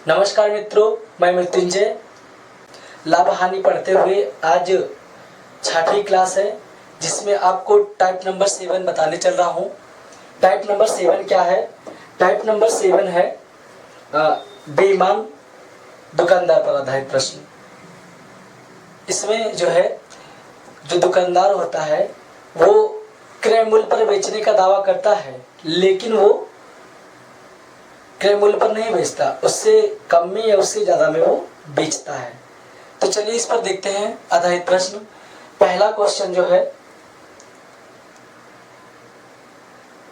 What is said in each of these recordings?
नमस्कार मित्रों, मैं मृत्युंजय। लाभ हानि पढ़ते हुए आज छठी क्लास है, जिसमें आपको टाइप नंबर 7 बताने चल रहा हूँ। टाइप नंबर 7 क्या है? टाइप नंबर 7 है बेईमान दुकानदार पर आधारित प्रश्न। इसमें जो है, जो दुकानदार होता है वो क्रय मूल्य पर बेचने का दावा करता है, लेकिन वो क्रय मूल्य पर नहीं बेचता, उससे कम में या उससे ज्यादा में वो बेचता है। तो चलिए इस पर देखते हैं आधारित प्रश्न। पहला क्वेश्चन जो है,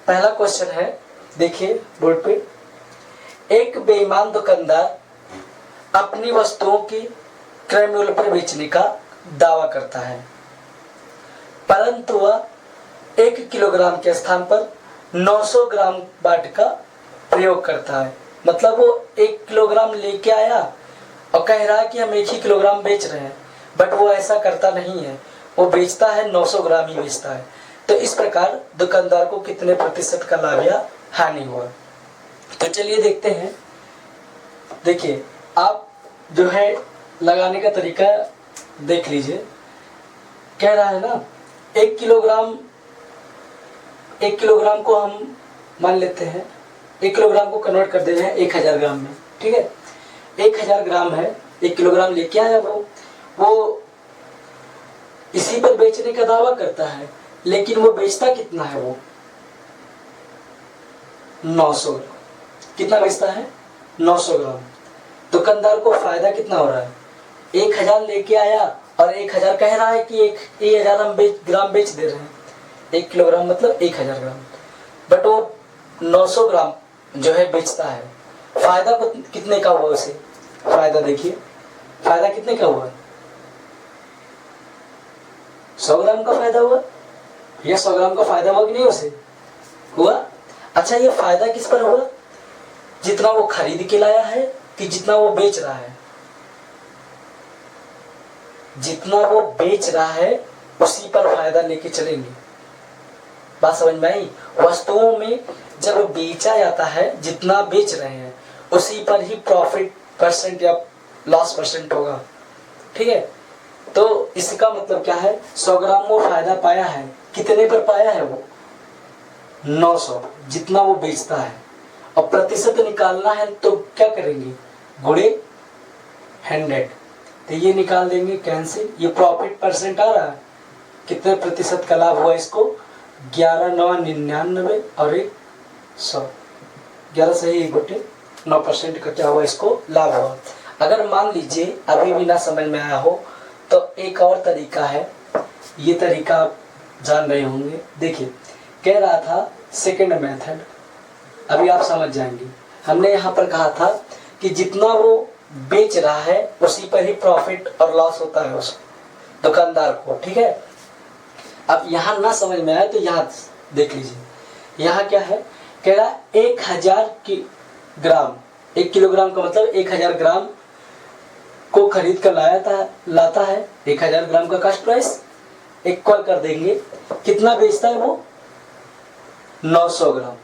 पहला क्वेश्चन है, देखिए बोर्ड पे। एक बेईमान दुकानदार अपनी वस्तुओं की क्रय मूल्य पर बेचने का दावा करता है, परंतु वह 1 किलोग्राम के स्थान पर 900 ग्राम बाट का प्रयोग करता है। मतलब वो 1 किलोग्राम लेके आया और कह रहा है कि हम 1 ही किलोग्राम बेच रहे हैं, बट वो ऐसा करता नहीं है, वो बेचता है 900 ग्राम ही बेचता है। तो इस प्रकार दुकानदार को कितने प्रतिशत का लाभ या हानि हुआ? तो चलिए देखते हैं। देखिए, आप जो है लगाने का तरीका देख लीजिए। कह रहा है ना 1 किलोग्राम को हम मान लेते हैं, 1 किलोग्राम को कन्वर्ट कर दे रहे हैं 1000 ग्राम में। ठीक है, 1000 ग्राम है, 1 किलोग्राम लेके आया वो इसी पर बेचने का दावा करता है, लेकिन वो बेचता कितना है? वो 900 ग्राम। कितना बेचता है? 900 ग्राम। दुकानदार को फायदा कितना हो रहा है? 1000 लेके आया और 1000 कह रहा है कि 1000 हम ग्राम बेच दे रहे हैं। 1 किलोग्राम मतलब 1000 ग्राम, बट वो 900 ग्राम जो है बेचता है। फायदा कितने का हुआ उसे? फायदा देखिए, फायदा कितने का हुआ? 100 ग्राम का फायदा हुआ, या 100 ग्राम का फायदा हुआ कि नहीं उसे? हुआ। अच्छा, ये फायदा किस पर हुआ? जितना वो खरीद के लाया है कि जितना वो बेच रहा है? जितना वो बेच रहा है उसी पर फायदा लेके चलेंगे। बात समझ में आई? वस्तुओं में जब बेचा जाता है, जितना बेच रहे हैं उसी पर ही प्रॉफिट परसेंट या लॉस परसेंट होगा। ठीक है, तो इसका मतलब क्या है? 100 ग्राम वो फायदा पाया है, कितने पर पाया है? वो 900, जितना वो बेचता है। और प्रतिशत निकालना है तो क्या करेंगे? गुणे 100। तो ये निकाल देंगे, कैंसिल। ये प्रॉफिट परसेंट आ रहा है, कितने प्रतिशत का लाभ हुआ इसको? 11 9 99 और 100। 11 से ही 1/9% का क्या हुआ? इसको लाभ हुआ। अगर मान लीजिए अभी भी ना समझ में आया हो तो एक और तरीका है, ये तरीका आप जान रहे होंगे। देखिए, कह रहा था सेकंड मेथड, अभी आप समझ जाएंगे। हमने यहाँ पर कहा था कि जितना वो बेच रहा है उसी पर ही प्रॉफिट और लॉस होता है उस दुकानदार को। ठीक है, अब यहाँ ना समझ में आया तो यहाँ देख लीजिए। यहाँ क्या है? कह रहा 1000 ग्राम, 1 किलोग्राम का मतलब 1000 ग्राम को खरीद कर लाता है। 1000 ग्राम का कॉस्ट प्राइस इक्वल कर देंगे, कितना बेचता है वो? 900 ग्राम।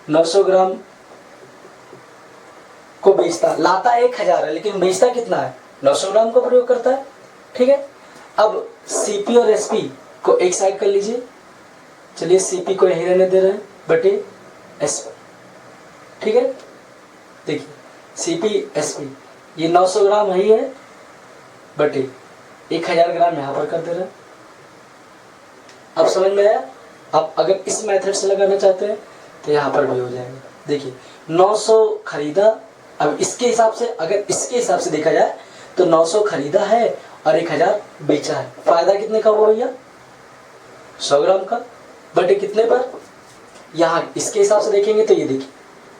900 ग्राम को बेचता, लाता 1000 है, लेकिन बेचता कितना है? 900 ग्राम को प्रयोग करता है। ठीक है, अब सीपी और एसपी को एक साइड कर लीजिए। चलिए, सीपी को यही रहने दे रहे हैं बटे एसपी। ठीक है, देखिए सीपी एसपी, ये 900 ग्राम ही है बटे 1000 ग्राम यहाँ पर कर दे रहे हैं। अब समझ में आया? अब अगर इस मेथड से लगाना चाहते हैं तो यहाँ पर भी हो जाएगा। देखिए 900 खरीदा, अब इसके हिसाब से, अगर इसके हिसाब से देखा जाए तो 900 खरीदा है और 1000 बेचा है। फायदा कितने का हुआ भैया? 100 ग्राम का, बटे कितने पर? यहाँ इसके हिसाब से देखेंगे तो ये देखिए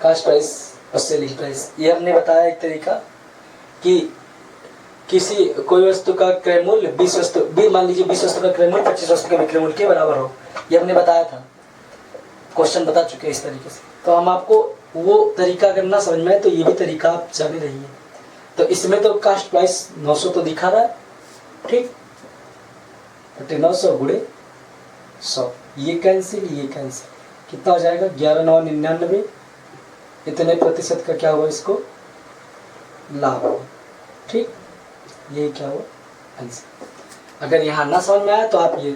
कास्ट प्राइस और सेलिंग प्राइस। ये हमने बताया एक तरीका कि किसी कोई वस्तु का क्रय मूल्य 20 वस्तु, मान लीजिए 20 वस्तु का क्रय मूल्य 25 वस्तु के विक्रय मूल्य के बराबर हो। ये हमने बताया था, क्वेश्चन बता चुके हैं इस तरीके से। तो हम आपको वो तरीका अगर ना समझ में आए तो ये भी तरीका आप जाने रहिए। तो इसमें तो कास्ट प्राइस 900 तो दिखा रहा है, ठीक, बटे 900 गुणे 100, ये कैंसिल, ये कैंसिल, कितना हो जाएगा? 11 9 99। इतने प्रतिशत का क्या हुआ? इसको लाभ होगा। ठीक, ये क्या हुआ आंसर। अगर यहाँ ना समझ में आया तो आप ये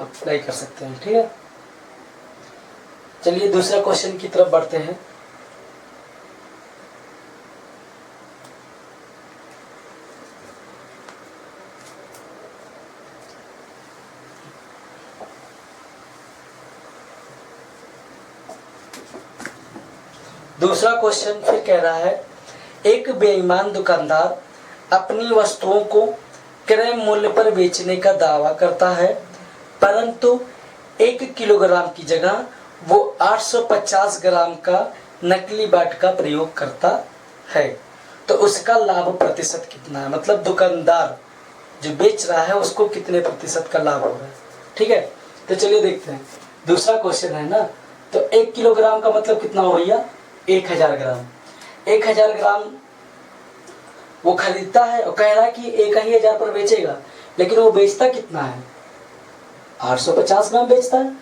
अप्लाई कर सकते हैं। ठीक है, चलिए दूसरा क्वेश्चन की तरफ बढ़ते हैं। दूसरा क्वेश्चन फिर कह रहा है, एक बेईमान दुकानदार अपनी वस्तुओं को क्रय मूल्य पर बेचने का दावा करता है, परंतु 1 किलोग्राम की जगह वो 850 ग्राम का नकली बाट का प्रयोग करता है, तो उसका लाभ प्रतिशत कितना है? मतलब दुकानदार जो बेच रहा है उसको कितने प्रतिशत का लाभ हो रहा है। ठीक है, तो चलिए देखते हैं। दूसरा क्वेश्चन है ना, तो 1 किलोग्राम का मतलब कितना हो भैया? 1000 ग्राम। 1000 ग्राम वो खरीदता है और कह रहा है कि 1000 पर बेचेगा, लेकिन वो बेचता कितना है? 850 ग्राम बेचता है।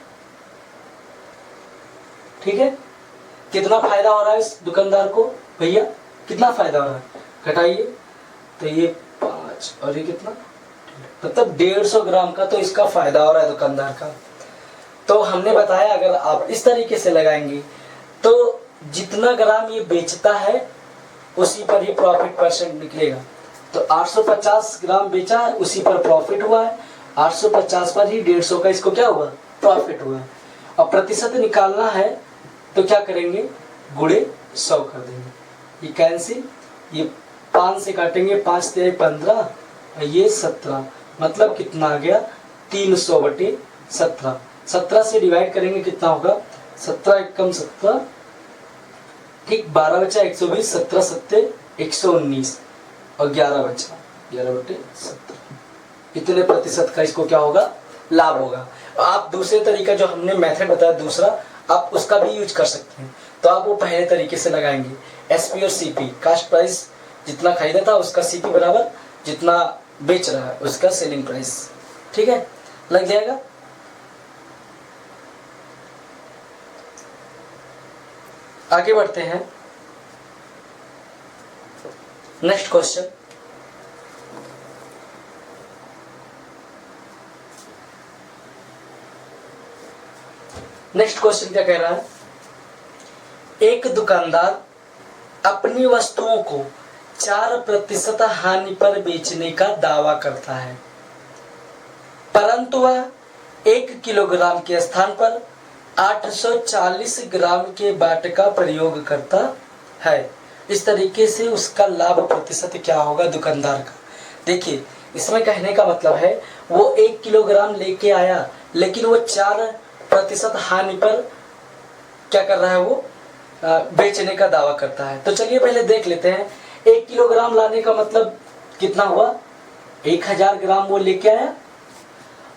ठीक है, कितना फायदा हो रहा है इस दुकानदार को भैया? कितना फायदा हो रहा है? घटाइए, तो ये 5 और ये कितना, मतलब 150 ग्राम का तो इसका फायदा हो रहा है दुकानदार का। तो हमने बताया अगर आप इस तरीके से लगाएंगे तो जितना ग्राम ये बेचता है उसी पर ही प्रॉफिट परसेंट निकलेगा। तो 850 ग्राम बेचा है, उसी पर प्रॉफिट हुआ है। 850 पर ही 150 का इसको क्या हुआ? प्रॉफिट हुआ है। और प्रतिशत निकालना है तो क्या करेंगे? गुणे 100 कर देंगे। ये कैंसिल, ये 5 से काटेंगे, 5 से 15 और ये 17, मतलब कितना आ गया? 300/17। 17 से डिवाइड करेंगे कितना होगा? 17 एकम 17, ठीक, 12 बचा 120, 17 सत्ते 119 और 11 बचा 11/17। इतने प्रतिशत का इसको क्या होगा? लाभ होगा। आप दूसरे तरीका जो हमने मेथड बताया दूसरा, आप उसका भी यूज कर सकते हैं। तो आप वो पहले तरीके से लगाएंगे, एसपी और सीपी, कास्ट प्राइस जितना खरीदा था उसका सीपी बराबर जितना बेच रहा है उसका सेलिंग प्राइस। ठीक है, लग जाएगा। आगे बढ़ते हैं। नेक्स्ट क्वेश्चन, क्या कह रहा है? एक दुकानदार अपनी वस्तुओं को 4% हानि पर बेचने का दावा करता है, परंतु वह 1 किलोग्राम के स्थान पर 840 ग्राम के बाट का प्रयोग करता है। इस तरीके से उसका लाभ प्रतिशत क्या होगा दुकानदार का? देखिए, इसमें कहने का मतलब है वो 1 किलोग्राम लेके आया, लेकिन वो 4% हानि पर क्या कर रहा है? वो बेचने का दावा करता है। तो चलिए पहले देख लेते हैं, 1 किलोग्राम लाने का मतलब कितना हुआ? 1000 ग्राम वो लेके आया।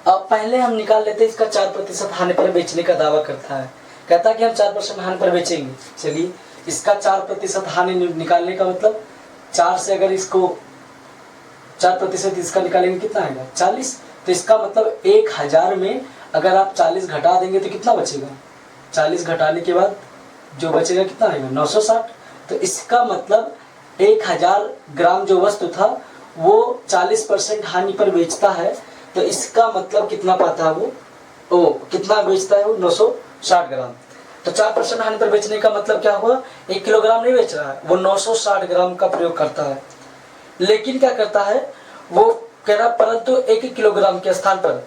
अब पहले हम निकाल लेते हैं इसका 4% हानि पर बेचने का दावा करता है, कहता है कि हम 4% हानि पर बेचेंगे। चलिए इसका 4% हानि निकालने का मतलब 4 से अगर इसको 4% इसका निकालेंगे कितना आएगा? 40। तो इसका मतलब 1000 में अगर आप 40 घटा देंगे तो कितना बचेगा? 40 घटाने के बाद जो बचेगा कितना आएगा? 960। तो इसका मतलब 1000 ग्राम जो वस्तु था वो 40% हानि पर बेचता है, तो इसका मतलब कितना पाता है वो कितना बेचता है? वो 960 ग्राम। तो 4% हानि पर बेचने का मतलब क्या हुआ? 1 किलोग्राम नहीं बेच रहा है, वो 960 ग्राम का प्रयोग करता है। लेकिन क्या करता है वो? कह रहा परंतु 1 किलोग्राम के स्थान पर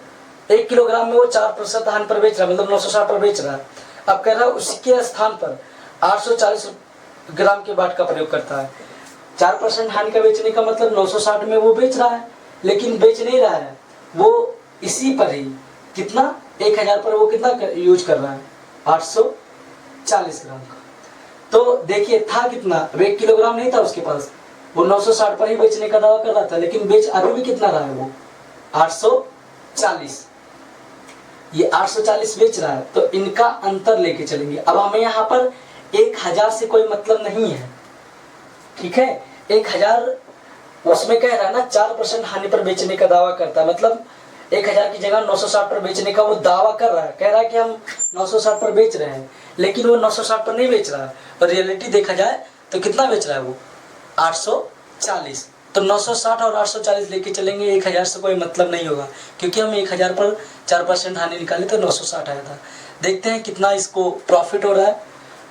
1 किलोग्राम में वो 4% हानि पर बेच रहा है, मतलब 960 पर बेच रहा है। अब कह रहा है उसके स्थान पर 840 ग्राम के बाट का प्रयोग करता है। 4% हानि का बेचने का मतलब 960 में वो बेच रहा है, लेकिन बेच नहीं रहा है, वो इसी पर ही कितना 1000 पर वो कितना यूज कर रहा है? 840 ग्राम का। तो देखिए था कितना? 1 किलोग्राम नहीं था उसके पास, वो 960 पर ही बेचने का दावा कर रहा था, लेकिन बेच अभी भी कितना रहा है? वो 840। ये 840 बेच रहा है, तो इनका अंतर लेके चलेंगे। अब हमें यहाँ पर 1000 से कोई मतलब नहीं है, ठीक है। 1000 उसमें कह रहा है ना 4% हानि पर बेचने का दावा करता है, मतलब 1000 की जगह 960 पर बेचने का वो दावा कर रहा है, कह रहा है कि हम 960 पर बेच रहे हैं, लेकिन वो 960 पर नहीं बेच रहा है। और रियलिटी देखा जाए तो कितना बेच रहा है वो 840। तो 960 और 840 लेके चलेंगे, 1000 से कोई मतलब नहीं होगा, क्योंकि हम 1000 पर 4% हानि निकाले तो 960 आया था। देखते हैं कितना इसको प्रॉफिट हो रहा है।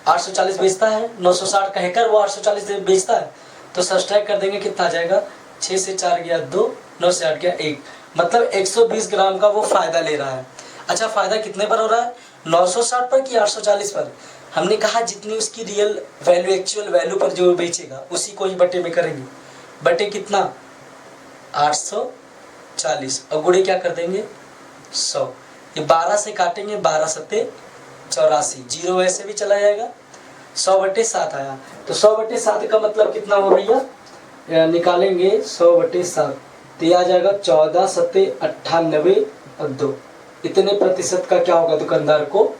840 बेचता है, 960 कहकर वो 840 बेचता है, तो सब्सट्रैक्ट कर देंगे, कितना आ जाएगा, 6 से 4 गया 2, 9 से 8 गया 1, मतलब 120 ग्राम का वो फायदा ले रहा है। अच्छा, फायदा कितने पर हो रहा है, 960 पर कि 840 पर? हमने कहा जितनी उसकी रियल वैल्यू, एक्चुअल वैल्यू पर जो बेचेगा उसी को ही बटे में करेंगे। बटे कितना, 840, और गुणे क्या कर देंगे, 100। ये 12 से काटेंगे, 12 सत्ते 84, जीरो वैसे भी चला जाएगा, 100/7 आया। तो 100/7 का मतलब कितना हुआ भैया, निकालेंगे 100/7, तो यह आ जाएगा 14 सत्ते 98 और 2। इतने प्रतिशत का क्या होगा, दुकानदार को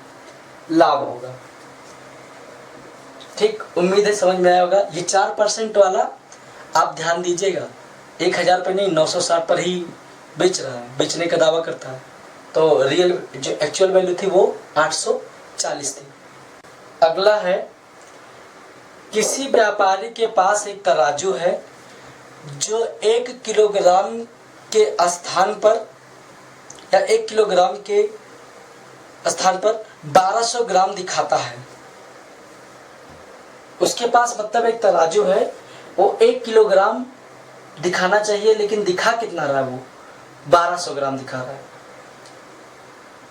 लाभ होगा। ठीक, उम्मीद है समझ में आया होगा। ये 4% वाला आप ध्यान दीजिएगा, 1000 पे नहीं 960 पर ही बेच रहा है, बेचने का दावा करता है, तो रियल जो एक्चुअल वैल्यू थी वो 840 थी। अगला है, किसी व्यापारी के पास एक तराजू है जो 1 किलोग्राम के स्थान पर, या 1 किलोग्राम के स्थान पर 1200 ग्राम दिखाता है। उसके पास मतलब एक तराजू है, वो 1 किलोग्राम दिखाना चाहिए, लेकिन दिखा कितना रहा है, वो 1200 ग्राम दिखा रहा है।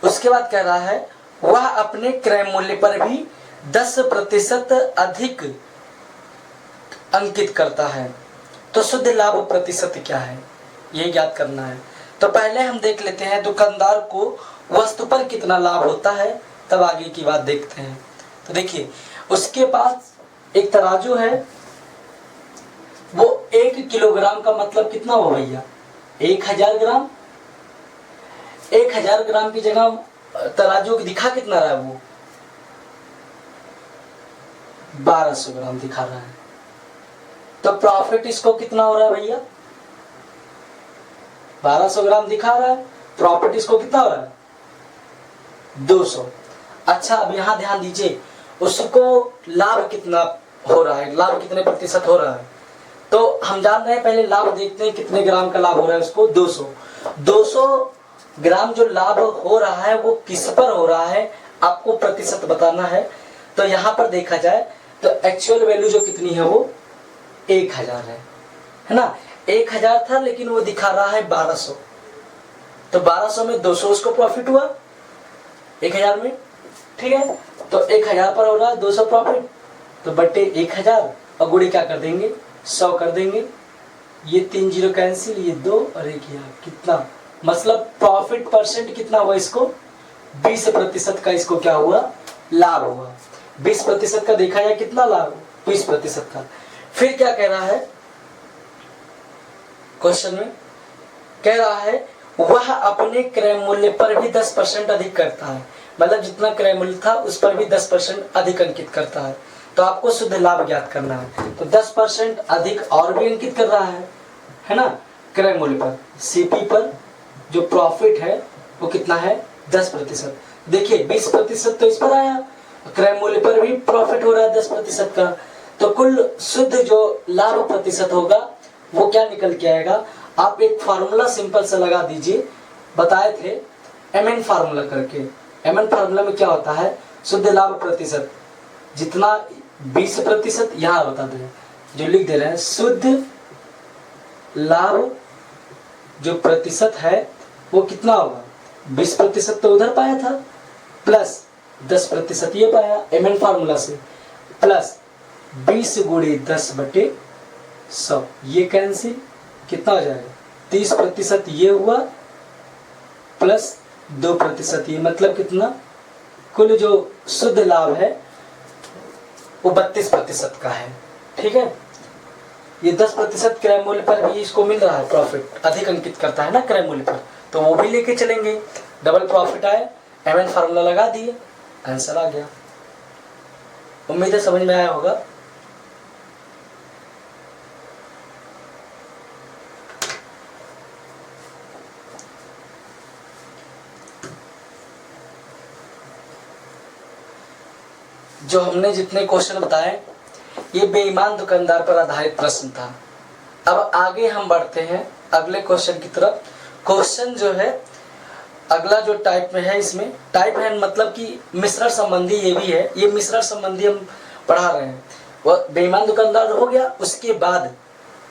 उसके बाद कह रहा है वह अपने क्रय मूल्य पर भी 10% अधिक अंकित करता है, तो शुद्ध लाभ प्रतिशत क्या है, ये ज्ञात करना है। तो पहले हम देख लेते हैं दुकानदार को वस्तु पर कितना लाभ होता है, तब आगे की बात देखते हैं। तो देखिए, उसके पास एक तराजू है, वो 1 किलोग्राम का मतलब कितना हो भैया, 1000 ग्राम। 1000 ग्राम की जगह तराजू की दिखा कितना रहा है, वो 1200 ग्राम दिखा रहा है। तो प्रॉफिट इसको कितना हो रहा है भैया, 1200 ग्राम दिखा रहा है, प्रॉफिट इसको कितना हो रहा है, 200। अच्छा, अब यहां ध्यान दीजिए, उसको लाभ कितना हो रहा है, लाभ कितने प्रतिशत हो रहा है। तो हम जान रहे हैं, पहले लाभ देखते हैं कितने ग्राम का लाभ हो रहा है उसको, 200 ग्राम जो लाभ हो रहा है वो किस पर हो रहा है, आपको प्रतिशत बताना है। तो यहाँ पर देखा जाए तो एक्चुअल वैल्यू जो कितनी है वो 1000 है ना, 1000 था, लेकिन वो दिखा रहा है 1200, तो 1200 में 200 उसको प्रॉफिट हुआ 1000 में, ठीक है। तो 1000 पर हो रहा है 200 प्रॉफिट, तो बट्टे 1000 और गुणे क्या कर देंगे, 100 कर देंगे, ये 3 जीरो कैंसिल, ये 2 और 1 यहाँ, कितना, मतलब प्रॉफिट परसेंट कितना हुआ इसको, 20% का इसको क्या हुआ, लाभ हुआ। 20% का देखा जाए कितना लाभ, 20% का। फिर क्या कह रहा है क्वेश्चन में, कह रहा है वह अपने क्रय मूल्य पर भी 10% अधिक करता है, मतलब जितना क्रय मूल्य था उस पर भी 10% अधिक अंकित करता है। तो आपको शुद्ध लाभ ज्ञात करना है, तो 10% अधिक और भी अंकित कर रहा है ना, क्रय मूल्य पर, सीपी पर जो प्रॉफिट है वो कितना है, 10%। देखिए 20% तो इस पर आया, क्रय मूल्य पर भी प्रॉफिट हो रहा है 10% का, तो कुल शुद्ध जो लाभ प्रतिशत होगा वो क्या निकल के आएगा। आप एक फार्मूला सिंपल से लगा दीजिए, बताए थे MN फार्मूला करके। MN फार्मूला में क्या होता है, शुद्ध लाभ प्रतिशत, जितना 20% यहाँ बता दें, जो लिख दे रहे हैं, शुद्ध लाभ जो प्रतिशत है वो कितना होगा, 20% तो उधर पाया था, प्लस 10% ये पाया MN फार्मूला से, प्लस 20 गुणे 10/100, ये कैंसिल, कितना हो जाएगा, 30% ये हुआ, प्लस 2% ये, मतलब कितना, कुल जो शुद्ध लाभ है वो 32% का है, ठीक है। ये 10% क्रय मूल्य पर भी इसको मिल रहा है, प्रॉफिट अधिक अंकित करता है ना क्रय मूल्य पर, तो वो भी लेके चलेंगे, डबल प्रॉफिट आए, MN फार्मूला लगा दिए, आंसर आ गया। उम्मीद है समझ में आया होगा। जो हमने जितने क्वेश्चन बताए ये बेईमान दुकानदार पर आधारित प्रश्न था। अब आगे हम बढ़ते हैं अगले क्वेश्चन की तरफ। क्वेश्चन जो है अगला जो टाइप में है, इसमें टाइप है मतलब कि मिश्रण संबंधी ये भी है। ये मिश्रण संबंधी हम पढ़ा रहे हैं। वह बेईमान दुकानदार हो गया, उसके बाद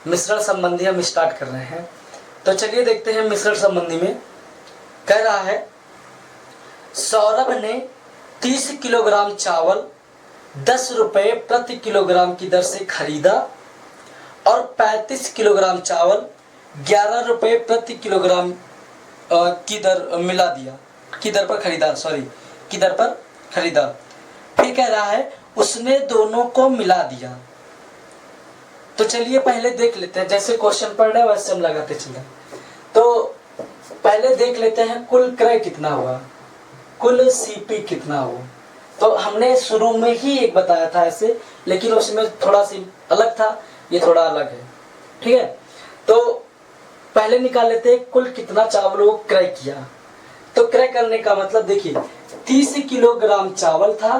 मिश्रण संबंधी हम स्टार्ट कर रहे हैं। तो चलिए देखते हैं मिश्रण संबंधी में कह रहा है, सौरभ ने 30 किलोग्राम चावल 10 रुपये प्रति किलोग्राम की दर से खरीदा और 35 किलोग्राम चावल 11 रुपये प्रति किलोग्राम की दर मिला दिया, की दर पर खरीदा। फिर कह रहा है उसने दोनों को मिला दिया। तो चलिए पहले देख लेते हैं, जैसे क्वेश्चन पढ़ रहे हैं वैसे हम लगाते चले। तो पहले देख लेते हैं कुल क्रय कितना हुआ, कुल सीपी कितना हुआ। तो हमने शुरू में ही एक बताया था ऐसे, लेकिन उसमें थोड़ा सी अलग था, ये थोड़ा अलग है, ठीक है। तो पहले निकाल लेते हैं कुल कितना चावल को क्रय किया। तो क्रय करने का मतलब देखिए 30 किलोग्राम चावल था,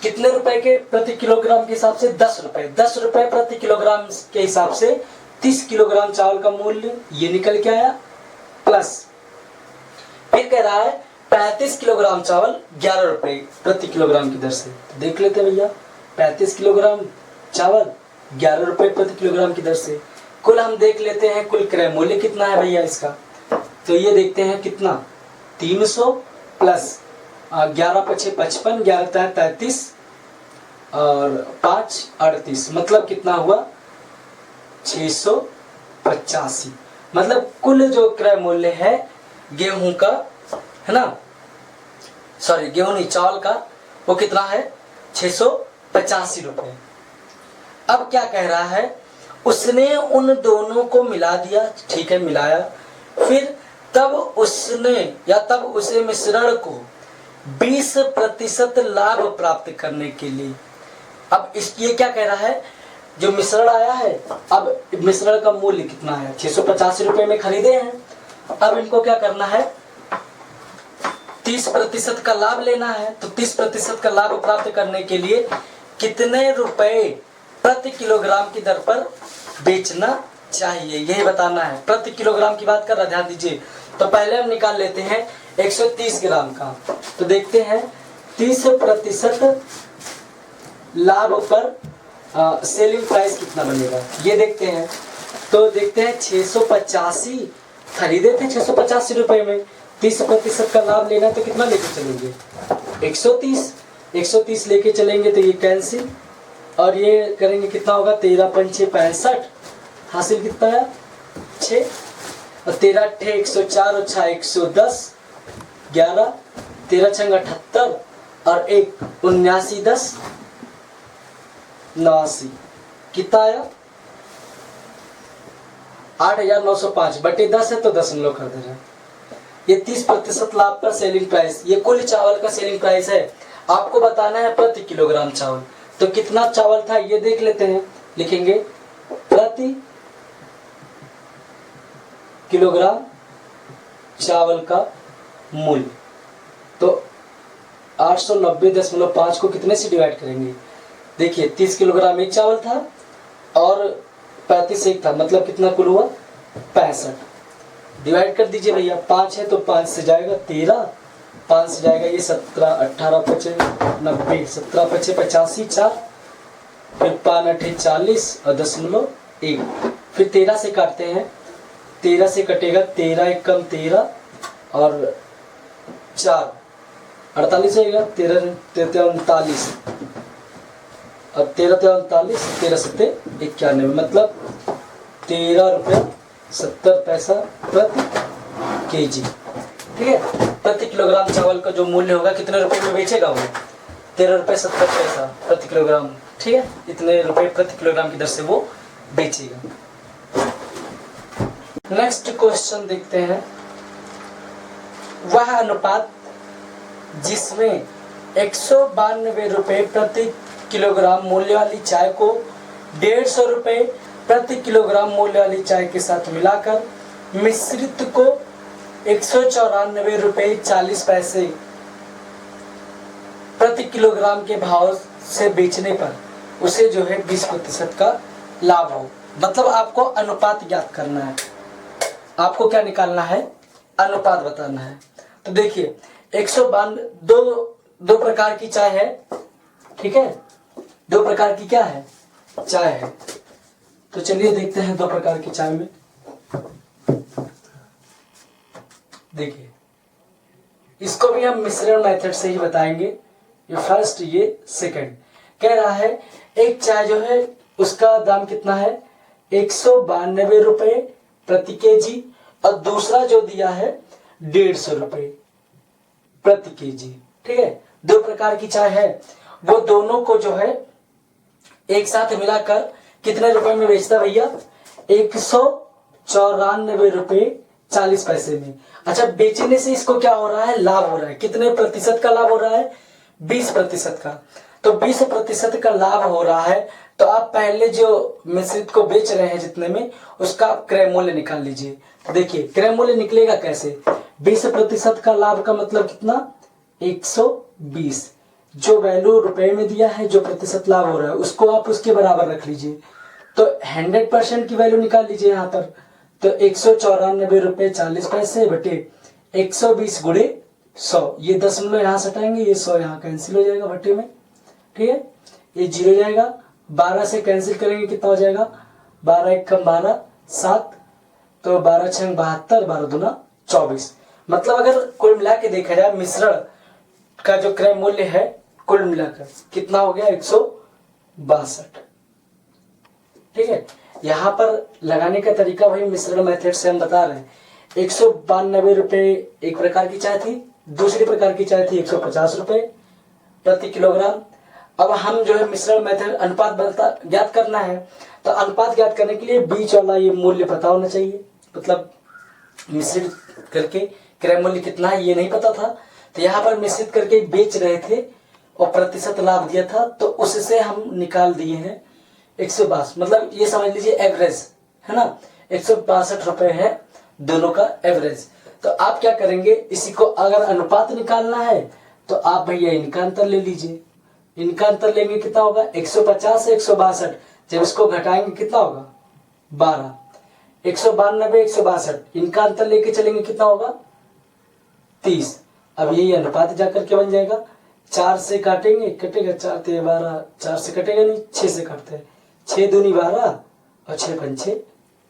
कितने रुपए के प्रति किलोग्राम के हिसाब से? 10 रुपए। 10 रुपए प्रति किलोग्राम के हिसाब से 30 किलोग्राम चावल का मूल्य ये निकल के आया, प्लस फिर कह रहा है 35 किलोग्राम चावल 11 रुपए प्रति किलोग्राम की दर से। तो देख लेते हैं भैया, 35 किलोग्राम चावल 11 रुपए प्रति किलोग्राम की दर से। कुल हम देख लेते हैं कुल क्रय मूल्य कितना है भैया इसका। तो ये देखते हैं कितना, 300 प्लस 11 पछे 55, 11 33 और 5 38, मतलब कितना हुआ 685। मतलब कुल जो क्रय मूल्य है गेहूं का, है ना, सॉरी गेहूं नहीं, चावल का, वो कितना है 685 रुपए। अब क्या कह रहा है, उसने उन दोनों को मिला दिया, ठीक है मिलाया। फिर तब उसे मिश्रण को 20% लाभ प्राप्त करने के लिए, अब ये क्या कह रहा है, जो मिश्रण आया है, अब मिश्रण का मूल्य कितना है 685 रुपए में खरीदे हैं। अब इनको क्या करना है, 30% का लाभ लेना है। तो 30% का लाभ प्राप्त करने के लिए कितने रुपए प्रति किलोग्राम की दर पर बेचना चाहिए, यही बताना है। प्रति किलोग्राम की बात कर रहा, ध्यान दीजिए। तो पहले हम निकाल लेते हैं 130 ग्राम का। तो देखते हैं 30% लाभ पर सेलिंग प्राइस कितना बनेगा, ये देखते हैं। तो देखते हैं 685 खरीदे थे 685 रुपए में, 30% का लाभ लेना तो कितना लेके चलेंगे 130 लेके चलेंगे। तो ये कैंसिल और ये करेंगे, कितना होगा 13 पंचे 65, हासिल कितना है 6 और 13 अट्ठे 104 और 6 110, 11 13 छंग 78 और 1 79 10 89, कितना आया 8905 बटे 10 है तो 10 कर दे रहे हैं। ये 30% लाभ पर सेलिंग प्राइस, ये कुल चावल का सेलिंग प्राइस है। आपको बताना है प्रति किलोग्राम चावल। तो कितना चावल था ये देख लेते हैं, लिखेंगे प्रति किलोग्राम चावल का मूल्य। तो 890.5 को कितने से डिवाइड करेंगे, देखिए 30 किलोग्राम एक चावल था और 35 एक था, मतलब कितना कुल हुआ 65। डिवाइड कर दीजिए भैया, 5 है तो 5 से जाएगा 13, 5 से जाएगा ये 17, 18 पचे 90, 17 पचे 85 4, फिर 5 अठे 40 और 0.1, फिर 13 से काटते हैं, 13 से कटेगा 13 एक कम 13 और 4 48 होगा, 13 39 और 13 39, 13 सत्ते 91, मतलब 13 रुपये 70 पैसा प्रति केजी, ठीक है। प्रति किलोग्राम चावल का जो मूल्य होगा कितने रुपए में बेचेगा वो 13 रुपये 70 पैसा प्रति किलोग्राम, ठीक है। इतने रुपए प्रति किलोग्राम की दर से वो बेचेगा। नेक्स्ट क्वेश्चन देखते हैं, वह अनुपात जिसमें 192 रुपये प्रति किलोग्राम मूल्य वाली चाय को 150 रुपये प्रति किलोग्राम मूल्य वाली चाय के साथ मिलाकर मिश्रित को 194 रुपये 40 पैसे प्रति किलोग्राम के भाव से बेचने पर उसे जो है 20% का लाभ हो। मतलब आपको अनुपात ज्ञात करना है, आपको क्या निकालना है, अनुपात बताना है। तो देखिए 192 दो प्रकार की चाय है, ठीक है, दो प्रकार की क्या है, चाय है। तो चलिए देखते हैं दो प्रकार की चाय में। देखिए इसको भी हम मिश्रण मेथड से ही बताएंगे, ये फर्स्ट ये सेकंड। कह रहा है एक चाय जो है उसका दाम कितना है, 192 रुपए प्रति केजी, और दूसरा जो दिया है 150 रुपए प्रति केजी, ठीक है। दो प्रकार की चाय है, वो दोनों को जो है एक साथ मिलाकर कितने रुपए में बेचता भैया, 194 रुपए 40 पैसे में। अच्छा, बेचने से इसको क्या हो रहा है, लाभ हो रहा है। कितने प्रतिशत का लाभ हो रहा है, 20% का। तो 20% का लाभ हो रहा है, तो आप पहले जो मिश्रित को बेच रहे हैं जितने में, उसका आप क्रय मूल्य निकाल लीजिए। देखिए क्रय मूल्य निकलेगा कैसे, 20% का लाभ का मतलब कितना, 120। जो वैल्यू रुपए में दिया है, जो प्रतिशत लाभ हो रहा है, उसको आप उसके बराबर रख लीजिए। तो 100% की वैल्यू निकाल लीजिए यहाँ पर। तो 194 रुपए 40 पैसे बटे 120 गुणे 100, ये दशमलव यहाँ से हटाएंगे, ये 100 यहाँ कैंसिल हो जाएगा बटे में, ठीक है। ये 0 जाएगा, 12 से कैंसिल करेंगे कितना हो जाएगा, 12 एक कम 12 7, तो 12 छंग 72, 12 दूना 24। मतलब अगर कुल मिला के देखा जाए मिश्रण का जो क्रय मूल्य है कुल मिलाकर कितना हो गया, 162, ठीक है। यहाँ पर लगाने का तरीका वही मिश्रण मेथड से हम बता रहे हैं। 192 रुपए एक प्रकार की चाय थी, दूसरी प्रकार की चाय थी 150 रुपए प्रति किलोग्राम। अब हम जो है मिश्रण मेथड अनुपात ज्ञात करना है, तो अनुपात ज्ञात करने के लिए बीच वाला ये मूल्य पता होना चाहिए। मतलब मिश्रित करके क्रय मूल्य कितना है ये नहीं पता था, तो यहाँ पर मिश्रित करके बेच रहे थे और प्रतिशत लाभ दिया था, तो उससे हम निकाल दिए हैं 162। मतलब ये समझ लीजिए एवरेज है ना, 162 रुपए है दोनों का एवरेज। तो आप क्या करेंगे, इसी को अगर अनुपात निकालना है तो आप भैया इनका अंतर ले लीजिए। इनका अंतर लेंगे कितना होगा, 150 से 162, जब इसको घटाएंगे कितना होगा 12, 192 162, इनका अंतर लेके चलेंगे कितना होगा 30। अब यही अनुपात जाकर के बन जाएगा, 4 से काटेंगे कटेगा 4 ते 12, 4 से कटेगा नहीं, 6 से काटते हैं, 6 दूनी 12 और 6 पंचे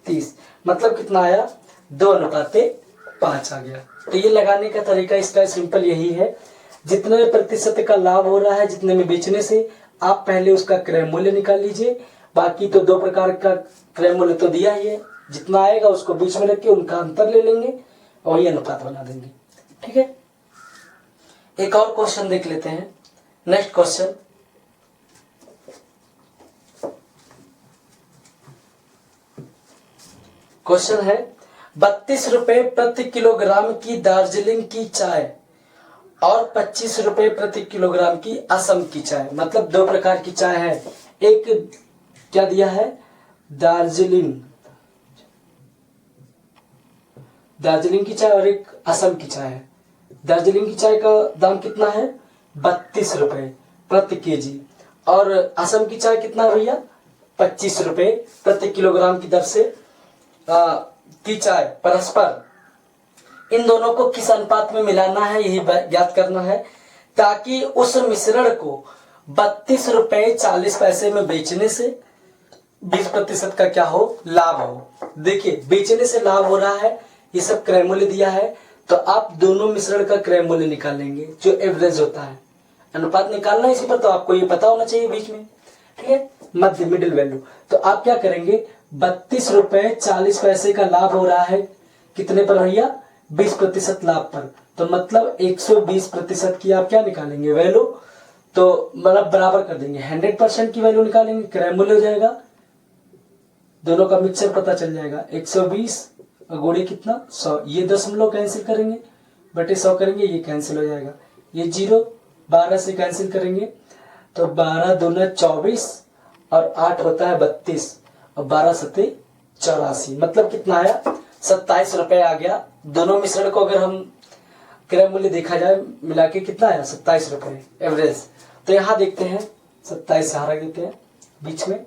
30। मतलब कितना आया, 2:5 आ गया। तो ये लगाने का तरीका इसका सिंपल यही है, जितने प्रतिशत का लाभ हो रहा है जितने में बेचने से, आप पहले उसका क्रय मूल्य निकाल लीजिए। बाकी तो दो प्रकार का क्रय मूल्य तो दिया ही है, जितना आएगा उसको बीच में रख के उनका अंतर ले लेंगे और ये अनुपात बना देंगे, ठीक है। एक और क्वेश्चन देख लेते हैं, नेक्स्ट क्वेश्चन। क्वेश्चन है 32 रुपए प्रति किलोग्राम की दार्जिलिंग की चाय और 25 रुपए प्रति किलोग्राम की असम की चाय। मतलब दो प्रकार की चाय है, एक क्या दिया है, दार्जिलिंग की चाय और एक असम की चाय है। दार्जिलिंग की चाय का दाम कितना है, 32 रुपए प्रति केजी, और असम की चाय कितना है भैया, 25 रुपए प्रति किलोग्राम की दर से की चाय परस्पर इन दोनों को किस अनुपात में मिलाना है यही ज्ञात करना है, ताकि उस मिश्रण को 32 रुपए 40 पैसे में बेचने से 20% का क्या हो, लाभ हो। देखिए बेचने से लाभ हो रहा है, ये सब क्रय मूल्य दिया है, तो आप दोनों मिश्रण का क्रय मूल्य निकालेंगे जो एवरेज होता है। अनुपात निकालना है इसी पर, तो आपको ये पता होना चाहिए बीच में, ठीक है, मध्य मिडिल वैल्यू। तो आप क्या करेंगे, 32 रुपए 40 पैसे का लाभ हो रहा है कितने पर भैया, 20% लाभ पर। तो मतलब 120% की आप क्या निकालेंगे वैल्यू, तो मतलब बराबर कर देंगे, 100% की वैल्यू निकालेंगे, क्रय मूल्य हो जाएगा, दोनों का मिक्सचर पता चल जाएगा, 120 और गुणे कितना 100, ये दशमलव कैंसिल करेंगे बटे 100 करेंगे, ये कैंसिल हो जाएगा, ये 0 12 से कैंसिल करेंगे तो 12 दूना 24 और 8 होता है 32 और 12 सत्ते 84। मतलब कितना आया, 27 रुपए आ गया। दोनों मिश्रण को अगर हम क्रय मूल्य देखा जाए मिला के कितना आया, 27 रुपए एवरेज। तो यहाँ देखते हैं 27 से हरा देते हैं बीच में।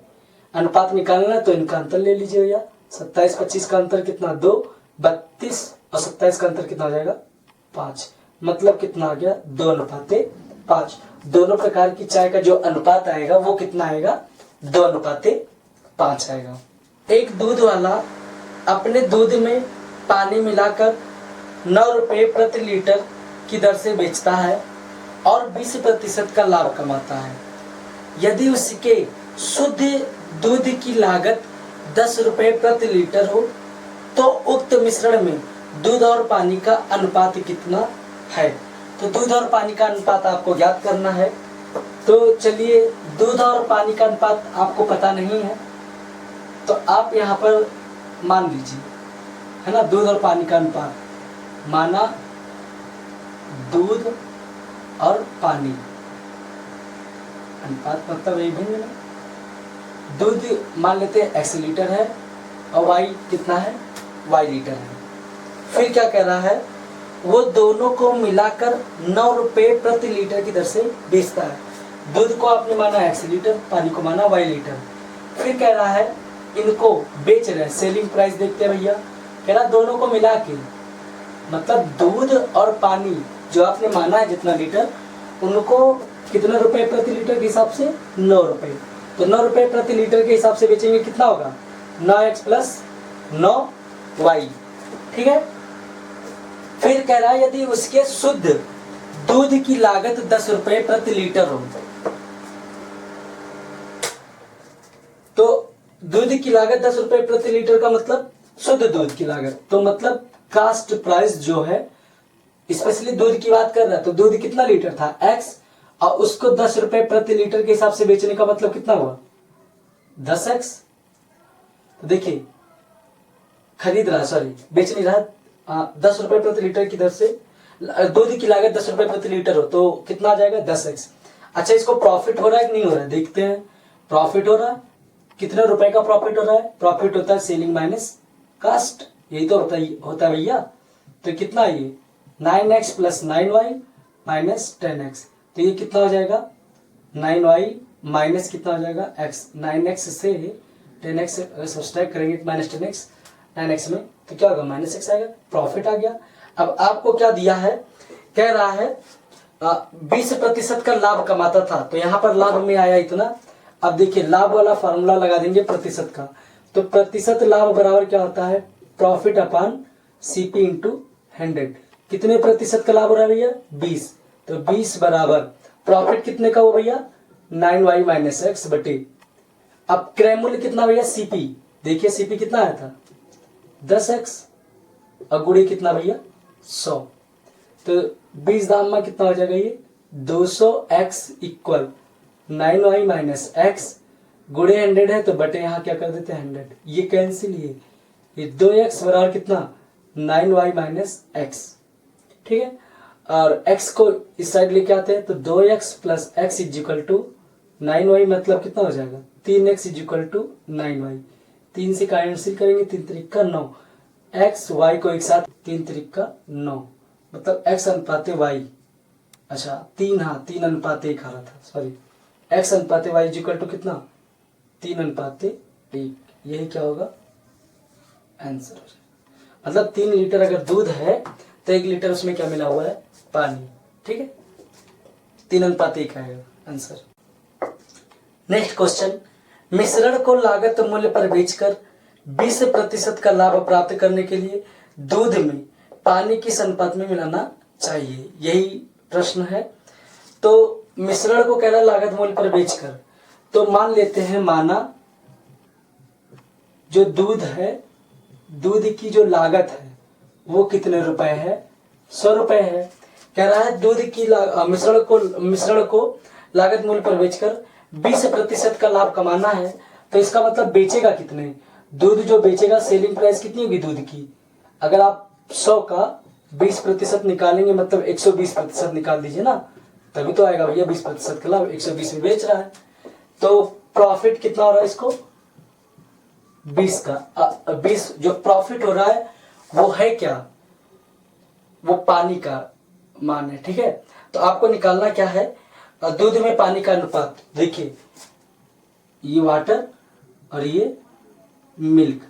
अनुपात निकालना है तो इनका अंतर ले लीजिए भैया। 27 25 का अंतर कितना 2, 32 और 27 का अंतर कितना हो जाएगा 5। मतलब कितना आ गया 2:5। दोनों प्रकार की चाय का जो अनुपात आएगा वो कितना आएगा 2:5 आएगा। एक दूध वाला अपने दूध में पानी मिलाकर 9 रुपये प्रति लीटर की दर से बेचता है और 20% का लाभ कमाता है। यदि उसके शुद्ध दूध की लागत 10 रुपये प्रति लीटर हो तो उक्त मिश्रण में दूध और पानी का अनुपात कितना है। तो दूध और पानी का अनुपात आपको ज्ञात करना है। तो चलिए, दूध और पानी का अनुपात आपको पता नहीं है तो आप यहाँ पर मान लीजिए, है ना, दूध और पानी का अनुपात। माना दूध और पानी अनुपात मतलब यही भिन्न है। दूध मान लेते हैं x लीटर है और y कितना है y लीटर है। फिर क्या कह रहा है, वो दोनों को मिलाकर 9 रुपये प्रति लीटर की दर से बेचता है। दूध को आपने माना x लीटर, पानी को माना y लीटर। फिर कह रहा है इनको बेच रहे हैं, सेलिंग प्राइस देखते हैं भैया। कह रहा दोनों को मिला के, मतलब दूध और पानी जो आपने माना है जितना लीटर, उनको कितने रुपए प्रति लीटर के हिसाब से 9 रुपए। तो 9 रुपए प्रति लीटर के हिसाब से बेचेंगे, कितना होगा 9x + 9y। ठीक है। फिर कह रहा है यदि उसके शुद्ध दूध की लागत 10 रुपए प्रति लीटर हो, तो दूध की लागत 10 रुपए प्रति लीटर का मतलब शुद्ध दूध की लागत, तो मतलब कास्ट प्राइस जो है, स्पेशली दूध की बात कर रहा है, तो दूध कितना लीटर था x और उसको 10 रुपए प्रति लीटर के हिसाब से बेचने का मतलब कितना हुआ 10x। तो देखिए, खरीद रहा, सॉरी बेच नहीं रहा, 10 रुपए प्रति लीटर की दर से दूध की लागत 10 रुपए प्रति लीटर हो तो कितना आ जाएगा 10x। अच्छा, इसको प्रॉफिट हो रहा है कि नहीं हो रहा है, देखते हैं। प्रॉफिट हो रहा है, कितने रुपए का प्रॉफिट हो रहा है, प्रॉफिट होता है सेलिंग माइनस कास्ट, यही तो होता है भैया। तो कितना है ये 9x + 9y - 10x। तो ये कितना हो जाएगा 9y माइनस कितना हो जाएगा x। 9x से 10x अगर सब्सट्रैक्ट करेंगे -10x 9x में तो क्या होगा -x आएगा, प्रॉफिट आ गया। अब आपको क्या दिया है, कह रहा है 20% का लाभ कमाता था, तो यहाँ पर लाभ में आया इतना। अब देखिए, लाभ वाला फार्मूला लगा देंगे प्रतिशत का, तो प्रतिशत लाभ बराबर क्या होता है प्रॉफिट अपॉन CP × 100। कितने प्रतिशत का लाभ हो रहा है भैया 20, तो 20 बराबर प्रॉफिट कितने का हो भैया 9y - x बटे। अब क्रय मूल्य कितना भैया CP, देखिए CP कितना आया था 10x और गुणे कितना भैया 100, तो 20 दाम में कितना हो जाएगा ये 200x = 9y - x गुणे 100 है तो बटे यहाँ क्या कर देते हैं 100, ये कैंसिल, ये 2x बराबर कितना 9y - x। ठीक है, और x को इस साइड लेके आते हैं तो 2x + x = 9y, मतलब कितना हो जाएगा 3x = 9y। 3 से कैंसिल करेंगे, 3 3 का 9, x y को एक साथ 3 3 का 9, मतलब x अनुपात y। अच्छा 3, हाँ 3 अनुपात 1 आ रहा था, सॉरी x अनुपात y = कितना 3 अनुपात 1। यही क्या होगा आंसर हो जाएगा। मतलब 3 लीटर अगर दूध है तो 1 लीटर उसमें क्या मिला हुआ है पानी। ठीक है, 3 अनुपात 1 आएगा आंसर। नेक्स्ट क्वेश्चन, मिश्रण को लागत मूल्य पर बेचकर 20% का लाभ प्राप्त करने के लिए दूध में पानी किस अनुपात में मिलाना चाहिए, यही प्रश्न है। तो मिश्रण को कह रहा है लागत मूल्य पर बेचकर, तो मान लेते हैं, माना जो दूध है, दूध की जो लागत है वो कितने रुपए है 100 रुपए है। कह रहा है दूध की मिश्रण को लागत मूल्य पर बेचकर 20% का लाभ कमाना है, तो इसका मतलब बेचेगा कितने, दूध जो बेचेगा सेलिंग प्राइस कितनी होगी दूध की। अगर आप 100 का 20% निकालेंगे मतलब 120% निकाल दीजिए ना, तभी तो आएगा भैया 20% का लाभ। 120 में बेच रहा है तो प्रॉफिट कितना हो रहा है इसको 20 का। 20 जो प्रॉफिट हो रहा है वो है क्या, वो पानी का मान है। ठीक है, तो आपको निकालना क्या है, और दूध में पानी का अनुपात देखिए, ये वाटर और ये मिल्क,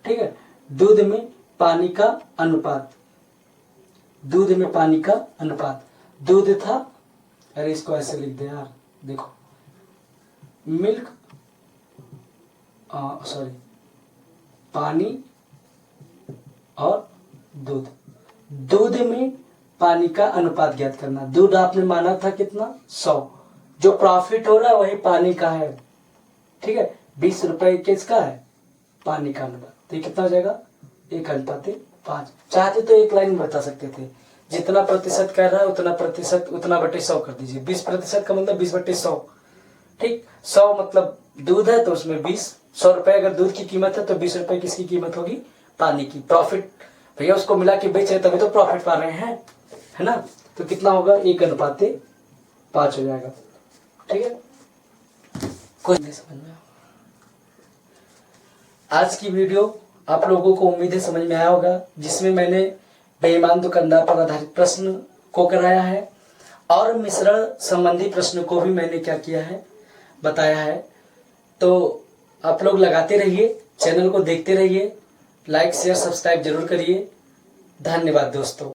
ठीक है। दूध में पानी का अनुपात, दूध में पानी का अनुपात, दूध था, अरे इसको ऐसे लिख दे यार, देखो मिल्क, सॉरी, पानी और दूध, दूध में पानी का अनुपात ज्ञात करना। दूध आपने माना था कितना, 100, जो प्रॉफिट हो रहा है वही पानी का है, ठीक है। 20 रुपए किसका है, पानी का अनुपात, तो ये कितना हो जाएगा, 1:5। चाहते तो एक लाइन बता सकते थे, जितना प्रतिशत कह रहा है उतना प्रतिशत उतना बटे 100 कर दीजिए। 20% का मतलब 20/100, ठीक। 100 मतलब दूध है तो उसमें 20, 100 रुपए अगर दूध की कीमत है तो 20 रुपए किसकी कीमत होगी, पानी की। प्रॉफिट भैया उसको मिला के बेच रहे तभी तो प्रॉफिट पा रहे हैं, है ना। तो कितना होगा, 1:5 हो जाएगा, ठीक है। कुछ नहीं समझ में, आज की वीडियो आप लोगों को उम्मीद है समझ में आया होगा, जिसमें मैंने बेईमान दुकानदार पर आधारित प्रश्न को कराया है और मिश्रण संबंधी प्रश्न को भी मैंने क्या किया है, बताया है। तो आप लोग लगाते रहिए, चैनल को देखते रहिए, लाइक शेयर सब्सक्राइब जरूर करिए। धन्यवाद दोस्तों।